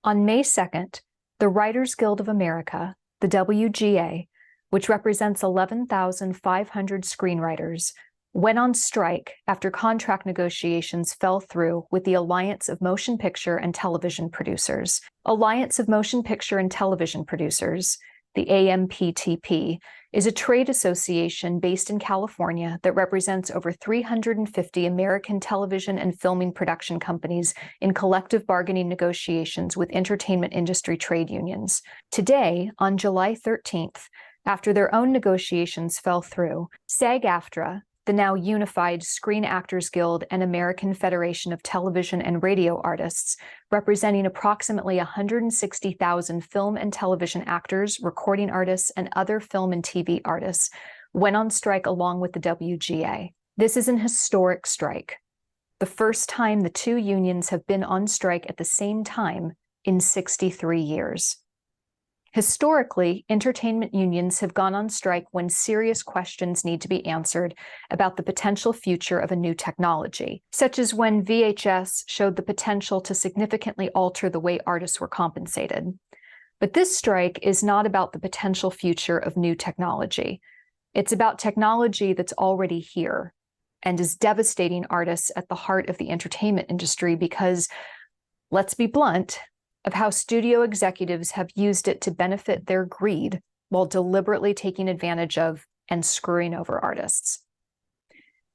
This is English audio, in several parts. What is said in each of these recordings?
On May 2nd, the Writers Guild of America, the WGA, which represents 11,500 screenwriters, went on strike after contract negotiations fell through with the Alliance of Motion Picture and Television Producers. Alliance of Motion Picture and Television Producers, the AMPTP, is a trade association based in California that represents over 350 American television and filming production companies in collective bargaining negotiations with entertainment industry trade unions. Today, on July 13th, after their own negotiations fell through, SAG-AFTRA, the now unified Screen Actors Guild and American Federation of Television and Radio Artists, representing approximately 160,000 film and television actors, recording artists, and other film and TV artists, went on strike along with the WGA. This is an historic strike, the first time the two unions have been on strike at the same time in 63 years. Historically, entertainment unions have gone on strike when serious questions need to be answered about the potential future of a new technology, such as when VHS showed the potential to significantly alter the way artists were compensated. But this strike is not about the potential future of new technology. It's about technology that's already here and is devastating artists at the heart of the entertainment industry because, let's be blunt, of how studio executives have used it to benefit their greed while deliberately taking advantage of and screwing over artists.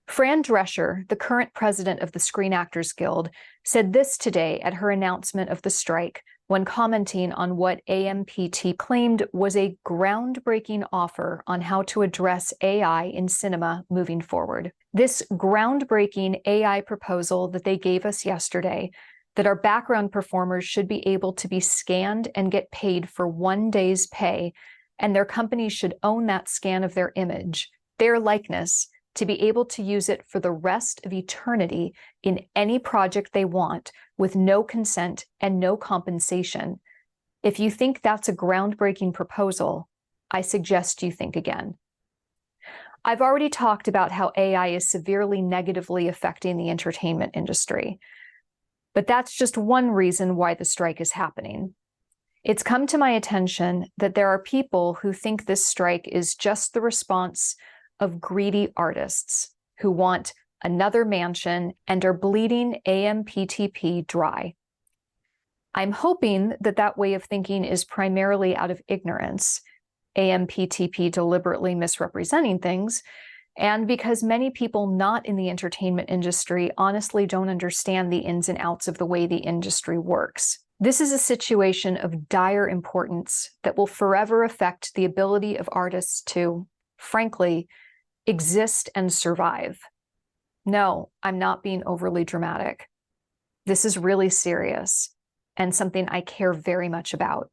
Fran Drescher, the current president of the Screen Actors Guild, said this today at her announcement of the strike when commenting on what AMPT claimed was a groundbreaking offer on how to address AI in cinema moving forward. This groundbreaking AI proposal that they gave us yesterday, that our background performers should be able to be scanned and get paid for 1 day's pay, and their companies should own that scan of their image, their likeness, to be able to use it for the rest of eternity in any project they want with no consent and no compensation. If you think that's a groundbreaking proposal, I suggest you think again. I've already talked about how AI is severely negatively affecting the entertainment industry. But that's just one reason why the strike is happening. It's come to my attention that there are people who think this strike is just the response of greedy artists who want another mansion and are bleeding AMPTP dry. I'm hoping that that way of thinking is primarily out of ignorance, AMPTP deliberately misrepresenting things, and because many people not in the entertainment industry honestly don't understand the ins and outs of the way the industry works. This is a situation of dire importance that will forever affect the ability of artists to, frankly, exist and survive. No, I'm not being overly dramatic. This is really serious and something I care very much about.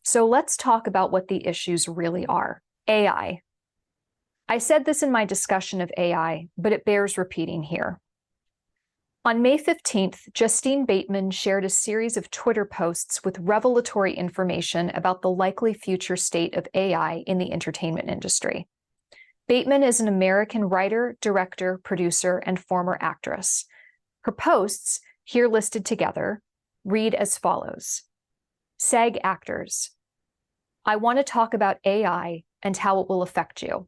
So let's talk about what the issues really are. AI. I said this in my discussion of AI, but it bears repeating here. On May 15th, Justine Bateman shared a series of Twitter posts with revelatory information about the likely future state of AI in the entertainment industry. Bateman is an American writer, director, producer, and former actress. Her posts, here listed together, read as follows. SAG actors. I want to talk about AI and how it will affect you.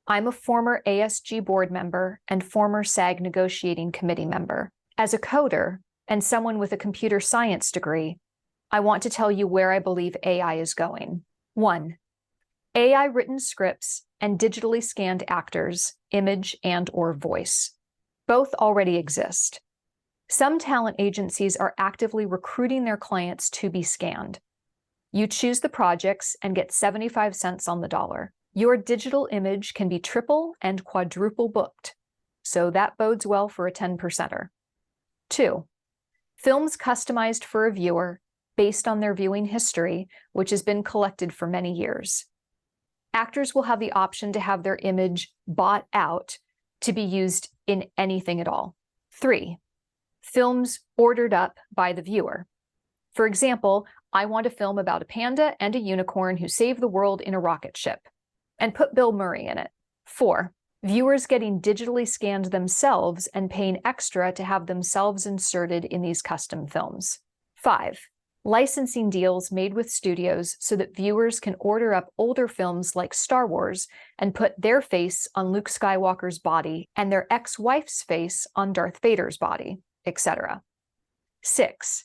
I'm a former ASG board member and former SAG negotiating committee member. As a coder and someone with a computer science degree, I want to tell you where I believe AI is going. 1. AI written scripts and digitally scanned actors, image and/or voice. Both already exist. Some talent agencies are actively recruiting their clients to be scanned. You choose the projects and get 75 cents on the dollar. Your digital image can be triple and quadruple booked, so that bodes well for a 10%er. 2. Films customized for a viewer based on their viewing history, which has been collected for many years. Actors will have the option to have their image bought out to be used in anything at all. 3. Films ordered up by the viewer. For example, I want a film about a panda and a unicorn who save the world in a rocket ship, and put Bill Murray in it. 4. Viewers getting digitally scanned themselves and paying extra to have themselves inserted in these custom films. 5. Licensing deals made with studios so that viewers can order up older films like Star Wars and put their face on Luke Skywalker's body and their ex-wife's face on Darth Vader's body, etc. 6.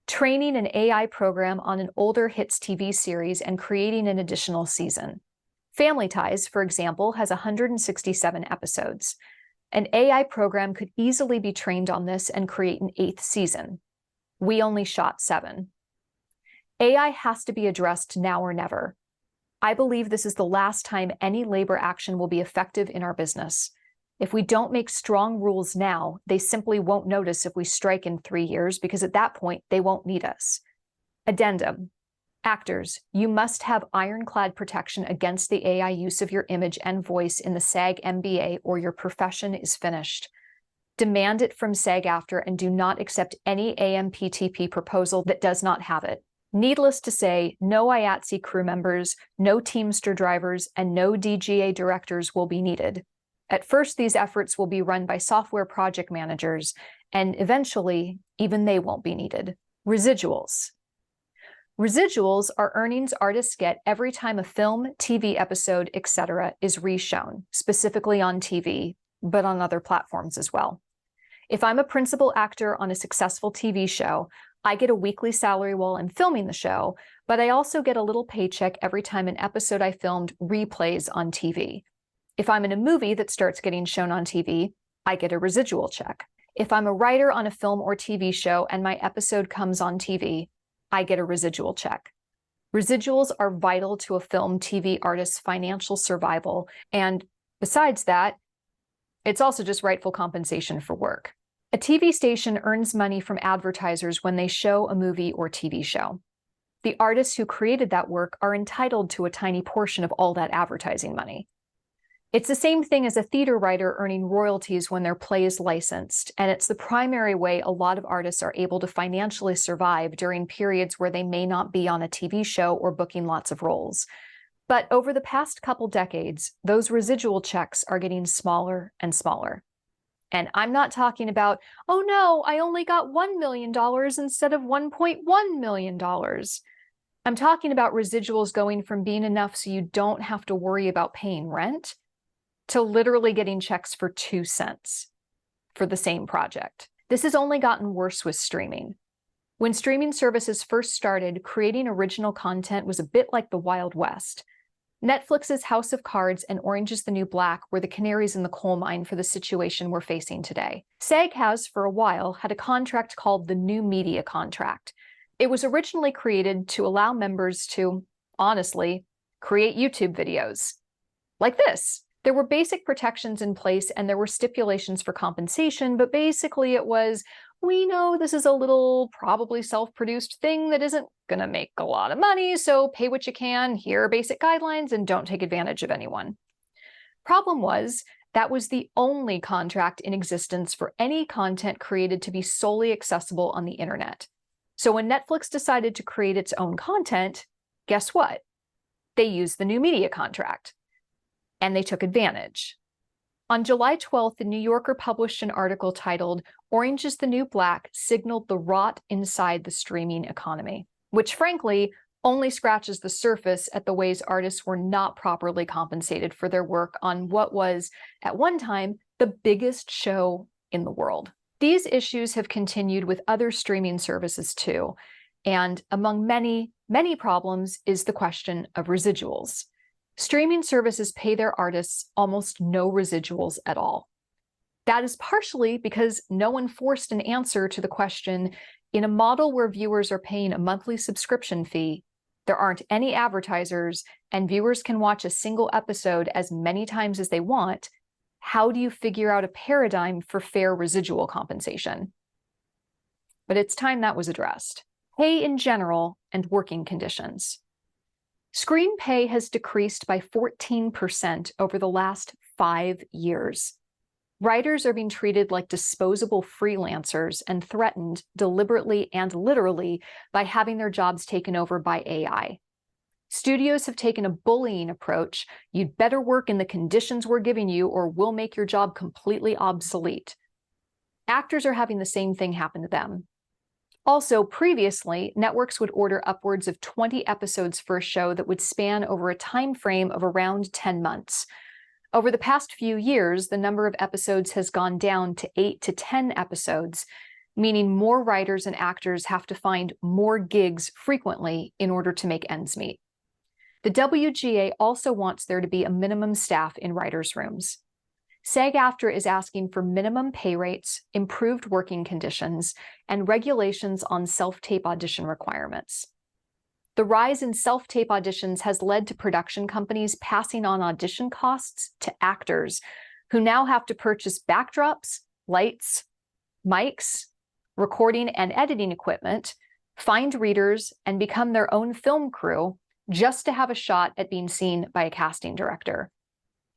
Training an AI program on an older hits TV series and creating an additional season. Family Ties, for example, has 167 episodes. An AI program could easily be trained on this and create an 8th season. We only shot 7. AI has to be addressed now or never. I believe this is the last time any labor action will be effective in our business. If we don't make strong rules now, they simply won't notice if we strike in 3 years because at that point, they won't need us. Addendum. Actors, you must have ironclad protection against the AI use of your image and voice in the SAG-MBA or your profession is finished. Demand it from SAG-AFTRA and do not accept any AMPTP proposal that does not have it. Needless to say, no 𝐼ATSE crew members, no Teamster drivers, and no WGA directors will be needed. At first, these efforts will be run by software project managers, and eventually, even they won't be needed. Residuals. Residuals are earnings artists get every time a film, TV episode, etc. is reshown, specifically on TV, but on other platforms as well. If I'm a principal actor on a successful TV show, I get a weekly salary while I'm filming the show, but I also get a little paycheck every time an episode I filmed replays on TV. If I'm in a movie that starts getting shown on TV, I get a residual check. If I'm a writer on a film or TV show and my episode comes on TV, I get a residual check. Residuals are vital to a film TV artist's financial survival, and besides that, it's also just rightful compensation for work. A TV station earns money from advertisers when they show a movie or TV show. The artists who created that work are entitled to a tiny portion of all that advertising money. It's the same thing as a theater writer earning royalties when their play is licensed, and it's the primary way a lot of artists are able to financially survive during periods where they may not be on a TV show or booking lots of roles. But over the past couple decades, those residual checks are getting smaller and smaller. And I'm not talking about, oh no, I only got $1 million instead of $1.1 million. I'm talking about residuals going from being enough so you don't have to worry about paying rent to literally getting checks for 2 cents for the same project. This has only gotten worse with streaming. When streaming services first started, creating original content was a bit like the Wild West. Netflix's House of Cards and Orange is the New Black were the canaries in the coal mine for the situation we're facing today. SAG has, for a while, had a contract called the New Media Contract. It was originally created to allow members to, honestly, create YouTube videos. Like this. There were basic protections in place and there were stipulations for compensation, but basically it was, we know this is a little probably self-produced thing that isn't going to make a lot of money, so pay what you can, here are basic guidelines, and don't take advantage of anyone. Problem was, that was the only contract in existence for any content created to be solely accessible on the internet. So when Netflix decided to create its own content, guess what? They used the New Media Contract. And they took advantage. On July 12th, the New Yorker published an article titled, "Orange is the New Black Signaled the Rot Inside the Streaming Economy," which frankly only scratches the surface at the ways artists were not properly compensated for their work on what was, at one time, the biggest show in the world. These issues have continued with other streaming services too, and among many, many problems is the question of residuals. Streaming services pay their artists almost no residuals at all. That is partially because no one forced an answer to the question, in a model where viewers are paying a monthly subscription fee, there aren't any advertisers, and viewers can watch a single episode as many times as they want, how do you figure out a paradigm for fair residual compensation? But it's time that was addressed. Pay in general and working conditions. Screen pay has decreased by 14% over the last 5 years. Writers are being treated like disposable freelancers and threatened deliberately and literally by having their jobs taken over by AI. Studios have taken a bullying approach. You'd better work in the conditions we're giving you or we'll make your job completely obsolete. Actors are having the same thing happen to them. Also, previously, networks would order upwards of 20 episodes for a show that would span over a time frame of around 10 months. Over the past few years, the number of episodes has gone down to 8 to 10 episodes, meaning more writers and actors have to find more gigs frequently in order to make ends meet. The WGA also wants there to be a minimum staff in writers' rooms. SAG-AFTRA is asking for minimum pay rates, improved working conditions, and regulations on self-tape audition requirements. The rise in self-tape auditions has led to production companies passing on audition costs to actors, who now have to purchase backdrops, lights, mics, recording and editing equipment, find readers, and become their own film crew just to have a shot at being seen by a casting director.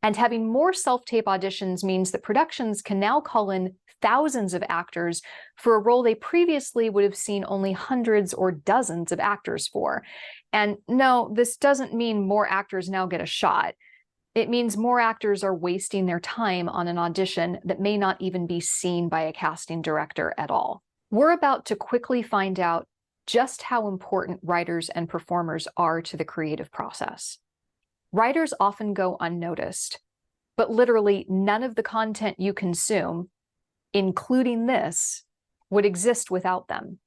And having more self-tape auditions means that productions can now call in thousands of actors for a role they previously would have seen only hundreds or dozens of actors for. And no, this doesn't mean more actors now get a shot. It means more actors are wasting their time on an audition that may not even be seen by a casting director at all. We're about to quickly find out just how important writers and performers are to the creative process. Writers often go unnoticed, but literally none of the content you consume, including this, would exist without them.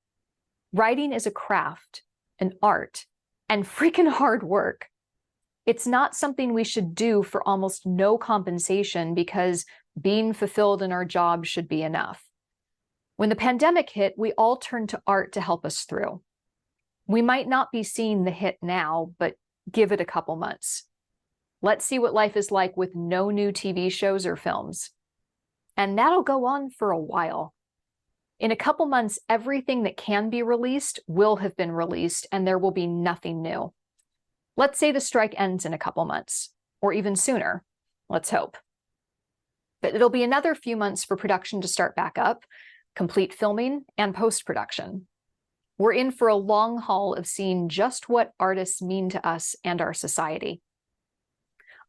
Writing is a craft, an art, and freaking hard work. It's not something we should do for almost no compensation because being fulfilled in our job should be enough. When the pandemic hit, we all turned to art to help us through. We might not be seeing the hit now, but give it a couple months. Let's see what life is like with no new TV shows or films. And that'll go on for a while. In a couple months, everything that can be released will have been released, and there will be nothing new. Let's say the strike ends in a couple months, or even sooner. Let's hope. But it'll be another few months for production to start back up, complete filming, and post-production. We're in for a long haul of seeing just what artists mean to us and our society.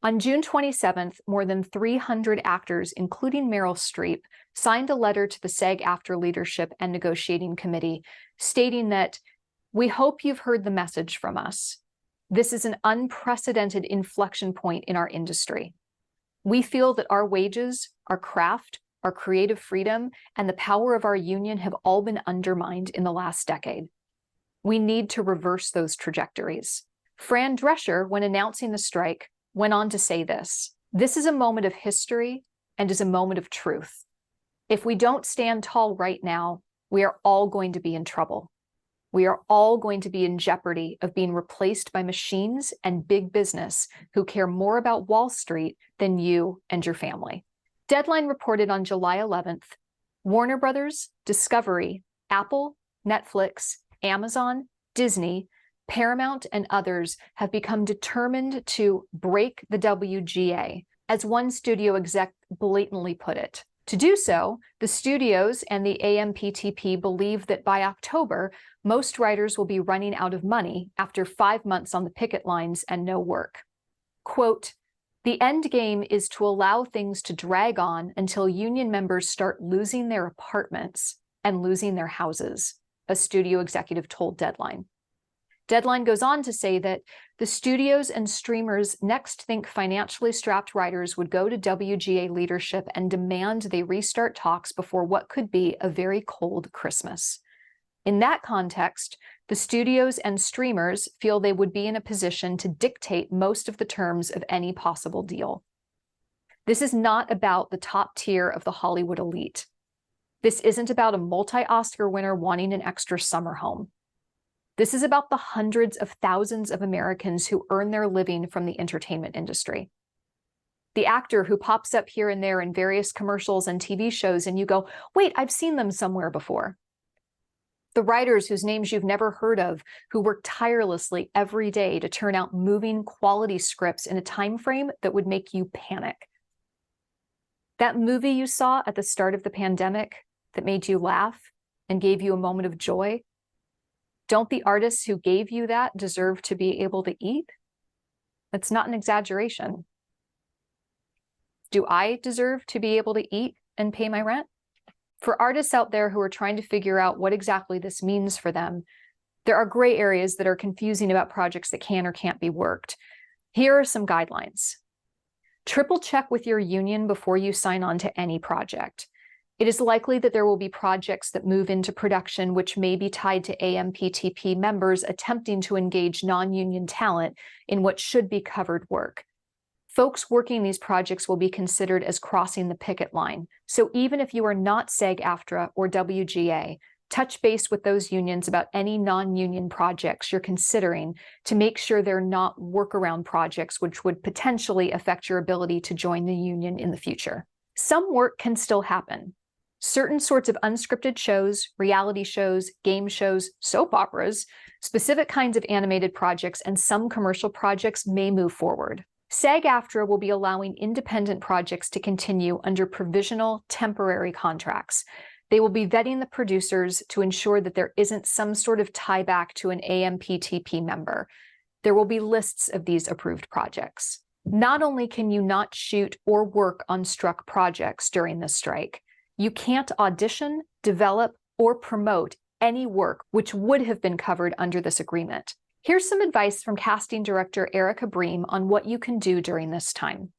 On June 27th, more than 300 actors, including Meryl Streep, signed a letter to the SAG-AFTRA Leadership and Negotiating Committee stating that, "We hope you've heard the message from us. This is an unprecedented inflection point in our industry. We feel that our wages, our craft, our creative freedom, and the power of our union have all been undermined in the last decade. We need to reverse those trajectories." Fran Drescher, when announcing the strike, went on to say this: "This is a moment of history and is a moment of truth. If we don't stand tall right now, we are all going to be in trouble. We are all going to be in jeopardy of being replaced by machines and big business who care more about Wall Street than you and your family." Deadline reported on July 11th, Warner Brothers, Discovery, Apple, Netflix, Amazon, Disney, Paramount, and others have become determined to break the WGA, as one studio exec blatantly put it. To do so, the studios and the AMPTP believe that by October, most writers will be running out of money after 5 months on the picket lines and no work. Quote, "The end game is to allow things to drag on until union members start losing their apartments and losing their houses," a studio executive told Deadline. Deadline goes on to say that the studios and streamers next think financially strapped writers would go to WGA leadership and demand they restart talks before what could be a very cold Christmas. In that context, the studios and streamers feel they would be in a position to dictate most of the terms of any possible deal. This is not about the top tier of the Hollywood elite. This isn't about a multi-Oscar winner wanting an extra summer home. This is about the hundreds of thousands of Americans who earn their living from the entertainment industry. The actor who pops up here and there in various commercials and TV shows, and you go, "Wait, I've seen them somewhere before." The writers whose names you've never heard of, who work tirelessly every day to turn out moving quality scripts in a time frame that would make you panic. That movie you saw at the start of the pandemic that made you laugh and gave you a moment of joy, don't the artists who gave you that deserve to be able to eat? That's not an exaggeration. Do I deserve to be able to eat and pay my rent? For artists out there who are trying to figure out what exactly this means for them, there are gray areas that are confusing about projects that can or can't be worked. Here are some guidelines. Triple check with your union before you sign on to any project. It is likely that there will be projects that move into production which may be tied to AMPTP members attempting to engage non-union talent in what should be covered work. Folks working these projects will be considered as crossing the picket line. So even if you are not SAG-AFTRA or WGA, touch base with those unions about any non-union projects you're considering to make sure they're not workaround projects which would potentially affect your ability to join the union in the future. Some work can still happen. Certain sorts of unscripted shows, reality shows, game shows, soap operas, specific kinds of animated projects, and some commercial projects may move forward. SAG-AFTRA will be allowing independent projects to continue under provisional temporary contracts. They will be vetting the producers to ensure that there isn't some sort of tie back to an AMPTP member. There will be lists of these approved projects. Not only can you not shoot or work on struck projects during this strike, you can't audition, develop, or promote any work which would have been covered under this agreement. Here's some advice from casting director 𝐸𝐵𝐸 on what you can do during this time.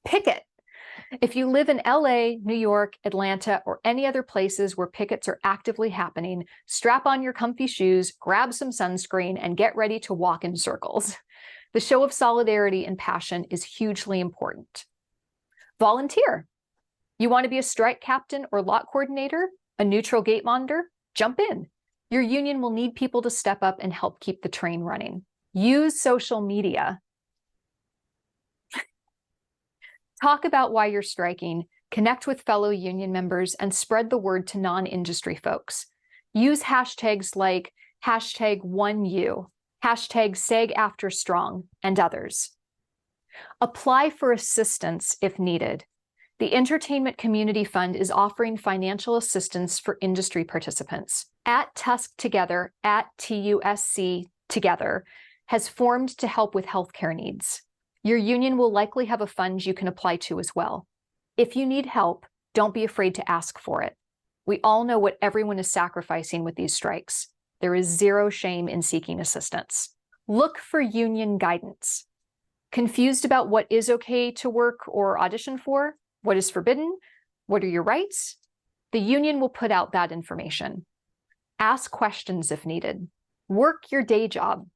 Picket. If you live in LA, New York, Atlanta, or any other places where pickets are actively happening, strap on your comfy shoes, grab some sunscreen, and get ready to walk in circles. The show of solidarity and passion is hugely important. Volunteer. You want to be a strike captain or lot coordinator, a neutral gate monitor? Jump in. Your union will need people to step up and help keep the train running. Use social media. Talk about why you're striking, connect with fellow union members, and spread the word to non-industry folks. Use hashtags like #1U, #SAG-AFTRA Strong, and others. Apply for assistance if needed. The Entertainment Community Fund is offering financial assistance for industry participants. @Tusk Together, @TUSC Together, has formed to help with healthcare needs. Your union will likely have a fund you can apply to as well. If you need help, don't be afraid to ask for it. We all know what everyone is sacrificing with these strikes. There is zero shame in seeking assistance. Look for union guidance. Confused about what is okay to work or audition for? What is forbidden? What are your rights? The union will put out that information. Ask questions if needed. Work your day job.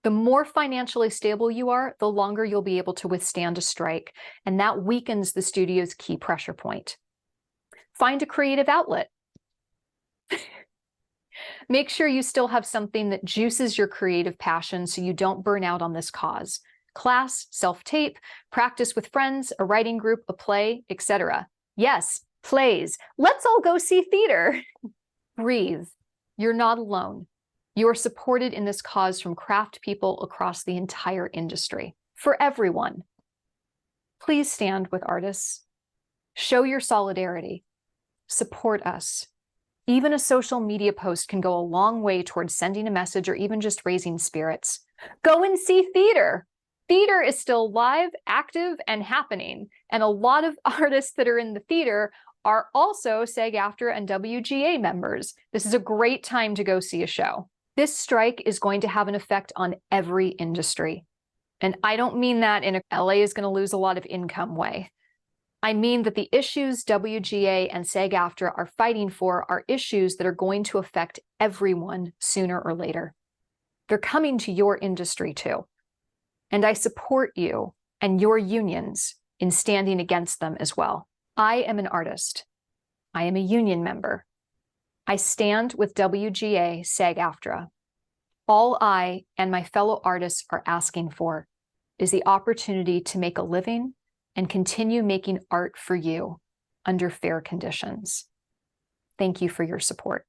The more financially stable you are, the longer you'll be able to withstand a strike, and that weakens the studio's key pressure point. Find a creative outlet. Make sure you still have something that juices your creative passion so you don't burn out on this cause. Class, self-tape, practice with friends, a writing group, a play, etc. Yes, plays. Let's all go see theater. Breathe. You're not alone. You are supported in this cause from craft people across the entire industry. For everyone, please stand with artists. Show your solidarity. Support us. Even a social media post can go a long way towards sending a message or even just raising spirits. Go and see theater. Theater is still live, active, and happening. And a lot of artists that are in the theater are also SAG-AFTRA and WGA members. This is a great time to go see a show. This strike is going to have an effect on every industry. And I don't mean that in a LA is going to lose a lot of income way. I mean that the issues WGA and SAG-AFTRA are fighting for are issues that are going to affect everyone sooner or later. They're coming to your industry too. And I support you and your unions in standing against them as well. I am an artist. I am a union member. I stand with WGA SAG-AFTRA. All I and my fellow artists are asking for is the opportunity to make a living and continue making art for you under fair conditions. Thank you for your support.